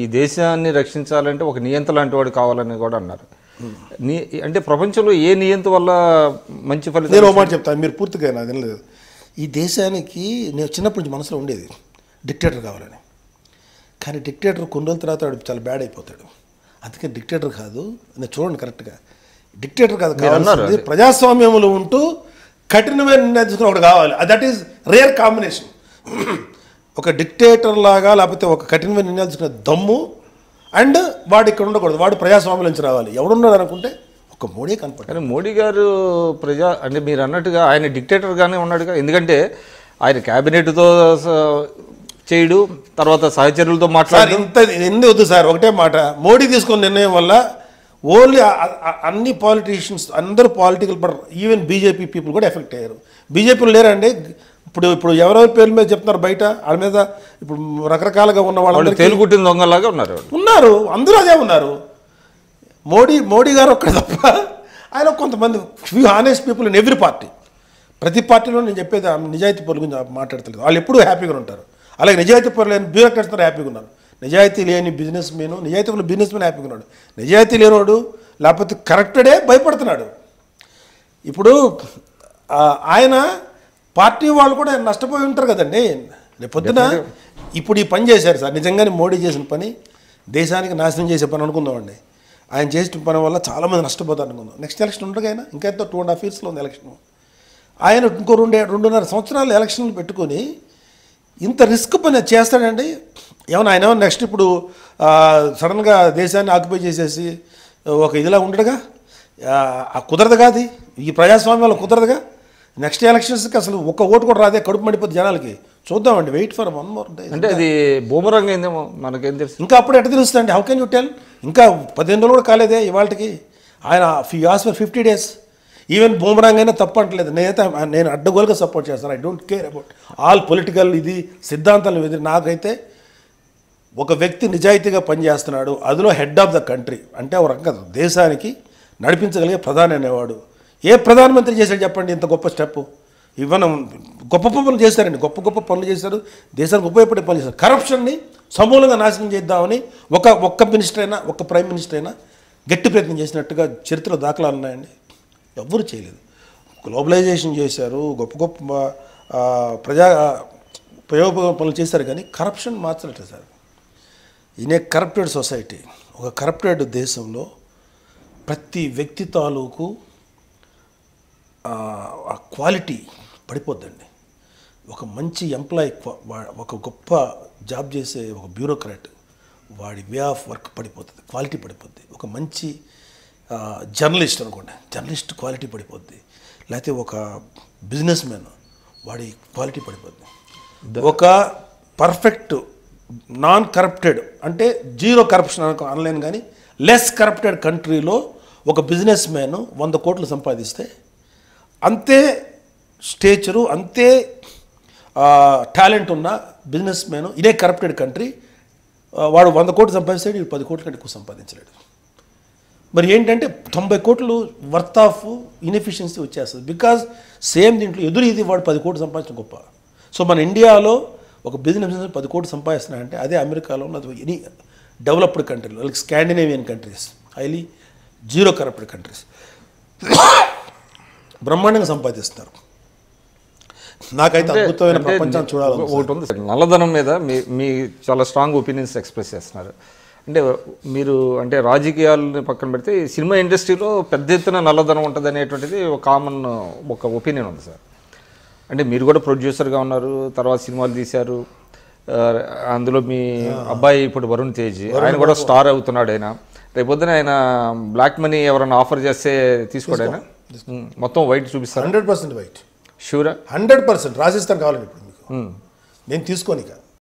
ఈ దేశాన్ని రక్షించాలంటే ఒక నియంత లాంటి వాడు కావాలని కూడా అన్నారు. అంటే ప్రపంచంలో ఏ నియంత వల్ల మంచి ఫలితం? నేను ఒక మాట చెప్తాను, మీరు పూర్తిగా నాకు తెలియదు. ఈ దేశానికి నేను చిన్నప్పటి నుంచి మనసులో ఉండేది డిక్టేటర్ కావాలని. కానీ డిక్టేటర్ కొన్ని రోజుల తర్వాత వాడు చాలా బ్యాడ్ అయిపోతాడు. అందుకని డిక్టేటర్ కాదు, నేను చూడండి కరెక్ట్గా, డిక్టేటర్ కాదు కావాల్సింది ప్రజాస్వామ్యంలో ఉంటూ కఠినమైన నిర్ణయం తీసుకుని ఒకటి కావాలి. That is rare combination. ఒక డిక్టేటర్ లాగా లేకపోతే ఒక కఠినమైన నిర్ణయాలు తీసుకునే దమ్ము అండ్ వాడు ఇక్కడ ఉండకూడదు, వాడు ప్రజాస్వామ్యం నుంచి రావాలి. ఎవడున్నాడు అనుకుంటే ఒక మోడీ కనపడతాడు. కానీ మోడీ గారు అంటే మీరు అన్నట్టుగా ఆయన డిక్టేటర్గానే ఉన్నాడుగా. ఎందుకంటే ఆయన క్యాబినెట్తో చేయడు, తర్వాత సహచరులతో మాట్లాడు. ఇంత ఎందుకు వద్దు సార్, ఒకటే మాట, మోడీ తీసుకున్న నిర్ణయం వల్ల ఓన్లీ అన్ని పాలిటీషియన్స్ అందరూ పొలిటికల్ ఈవెన్ బీజేపీ పీపుల్ కూడా ఎఫెక్ట్ అయ్యారు. బీజేపీలు లేరండి. ఇప్పుడు ఎవరెవరి పేర్ల మీద చెప్తున్నారు బయట, వాళ్ళ మీద ఇప్పుడు రకరకాలుగా ఉన్న వాళ్ళు తేలుకుట్టిన దొంగలాగా ఉన్నారు, అందరూ అదే ఉన్నారు. మోడీ గారు ఒక్కడ తప్ప ఆయన కొంతమంది few honest people in every party. ప్రతి పార్టీలో నేను చెప్పేది నిజాయితీ పరుల గురించి మాట్లాడతలేదు, వాళ్ళు ఎప్పుడూ హ్యాపీగా ఉంటారు. అలాగే నిజాయితీ పరులు లేని బ్యూరోక్రాట్స్ హ్యాపీగా ఉన్నారు. నిజాయితీ లేని బిజినెస్ మ్యాన్, నిజాయితీ ఉన్న బిజినెస్ మ్యాన్ హ్యాపీగా ఉన్నాడు. నిజాయితీ లేనివాడు లేకపోతే కరెక్టడే భయపడుతున్నాడు. ఇప్పుడు ఆయన పార్టీ వాళ్ళు కూడా నష్టపోయి ఉంటారు కదండి. రేపొద్దున ఇప్పుడు ఈ పని చేశారు సార్, నిజంగానే మోడీ చేసిన పని దేశానికి నాశనం చేసే పని అనుకుందామండి. ఆయన చేసిన పని వల్ల చాలామంది నష్టపోతారు అనుకుందాం. నెక్స్ట్ ఎలక్షన్ ఉండగా ఆయన ఇంకా ఎంతో 2.5 yearsలో ఉంది ఎలక్షన్. ఆయన ఇంకో 2.5 సంవత్సరాలు ఎలక్షన్లు పెట్టుకొని ఇంత రిస్క్ పని చేస్తాడండి. ఏమన్నా ఆయన ఏమన్నా నెక్స్ట్ ఇప్పుడు సడన్గా దేశాన్ని ఆక్యుపై చేసేసి ఒక ఇదిలా ఉండడుగా, కుదరదు కాదు, ఈ ప్రజాస్వామ్యంలో కుదరదుగా. నెక్స్ట్ ఎలక్షన్స్కి అసలు ఒక్క ఓటు కూడా రాదే, కడుపు మండిపోతుంది జనాలకి. చూద్దామండి, వెయిట్ ఫర్ 1 more day. అంటే అది బూమరంగ్ అయిందేమో, మనకేం తెలుసు. ఇంకా అప్పుడు ఎట్లా తెలుస్తుంది? How can you tell? ఇంకా 15 రోజులు కూడా కాలేదే ఇవాళకి. ఆయన ఆస్ ఫర్ 50 days. ఈవెన్ బూమరాంగ్ అయినా తప్పు అంటలేదు. నేను అడ్డగోలుగా సపోర్ట్ చేస్తాను. I don't care about all political ఇది సిద్ధాంతాలు ఎదురు. నాకైతే ఒక వ్యక్తి నిజాయితీగా పనిచేస్తున్నాడు, అందులో హెడ్ ఆఫ్ ద కంట్రీ అంటే ఒక రకంగా దేశానికి నడిపించగలిగే ప్రధాని అనేవాడు. ఏ ప్రధానమంత్రి చేశాడు చెప్పండి ఇంత గొప్ప స్టెప్? ఇవన్న గొప్ప పనులు చేశారండి, గొప్ప పనులు చేశారు, దేశానికి ఉపయోగపడే పనులు చేశారు. కరప్షన్ని సమూలంగా నాశనం చేద్దామని ఒక్క మినిస్టర్ అయినా, ఒక్క ప్రైమ్ మినిస్టర్ అయినా గట్టి ప్రయత్నం చేసినట్టుగా చరిత్రలో దాఖలాలు ఉన్నాయండి. ఎవ్వరూ చేయలేదు. గ్లోబలైజేషన్ చేశారు, గొప్ప ప్రయోగ పనులు చేశారు, కానీ కరప్షన్ మార్చలేదు sir. In a corrupted society, ఒక కరప్టెడ్ దేశంలో ప్రతి వ్యక్తి తాలూకు ఆ క్వాలిటీ పడిపోద్దండి. ఒక మంచి ఎంప్లాయీ, ఒక గొప్ప జాబ్ చేసే ఒక బ్యూరోక్రాట్, వాడి వే ఆఫ్ వర్క్ పడిపోతుంది, క్వాలిటీ పడిపోద్ది. ఒక మంచి జర్నలిస్ట్ అనుకోండి, జర్నలిస్ట్ క్వాలిటీ పడిపోద్ది. లేకపోతే ఒక బిజినెస్ మ్యాన్, వాడి క్వాలిటీ పడిపోద్ది. ఒక పర్ఫెక్ట్ నాన్ కరప్టెడ్ అంటే జీరో కరప్షన్ అనలేను, కానీ లెస్ కరప్టెడ్ కంట్రీలో ఒక బిజినెస్ మ్యాన్ 100 కోట్లు సంపాదిస్తే అంతే స్టేచరు, అంతే టాలెంట్ ఉన్న బిజినెస్ మ్యాన్ ఇదే కరప్టెడ్ కంట్రీ వాడు 100 కోట్లు సంపాదిస్తాడు, 10 కోట్ల కంటే ఎక్కువ సంపాదించలేడు. మరి ఏంటంటే 90 కోట్లు వర్త్ ఆఫ్ ఇన్ఎఫిషియన్సీ వచ్చేస్తుంది. బికాజ్ సేమ్ దీంట్లో ఎదురు ఇది వాడు 10 కోట్లు సంపాదించడం గొప్ప. సో మన ఇండియాలో ఒక బిజినెస్ 10 కోట్లు సంపాదిస్తున్నాయంటే అదే అమెరికాలో ఉన్నది ఎనీ డెవలప్డ్ కంట్రీలో, like Scandinavian countries, highly zero corrupted countries బ్రహ్మాండంగా సంపాదిస్తారు. నాకైతే అద్భుతమైన ప్రపంచాన్ని చూడాలి. ఒకటి ఉంది, నల్లధనం మీద మీ చాలా స్ట్రాంగ్ ఒపీనియన్స్ ఎక్స్ప్రెస్ చేస్తున్నారు. అంటే మీరు అంటే రాజకీయాలని పక్కన పెడితే సినిమా ఇండస్ట్రీలో పెద్ద ఎత్తున నల్లధనం ఉంటుంది అనేటువంటిది ఒక కామన్ ఒపీనియన్ ఉంది సార్. అంటే మీరు కూడా ప్రొడ్యూసర్గా ఉన్నారు, తర్వాత సినిమాలు తీశారు. అందులో మీ అబ్బాయి ఇప్పుడు వరుణ్ తేజ్, ఆయన కూడా స్టార్ అవుతున్నాడు. ఆయన రేపొద్దున ఆయన బ్లాక్ మనీ ఎవరైనా ఆఫర్ చేస్తే తీసుకోడు ఆయన? మొత్తం వైట్ చూపిస్తారు. 100% వైట్. షూరా? 100% రాసిస్తాను కావాలండి ఇప్పుడు మీకు. నేను తీసుకోనిక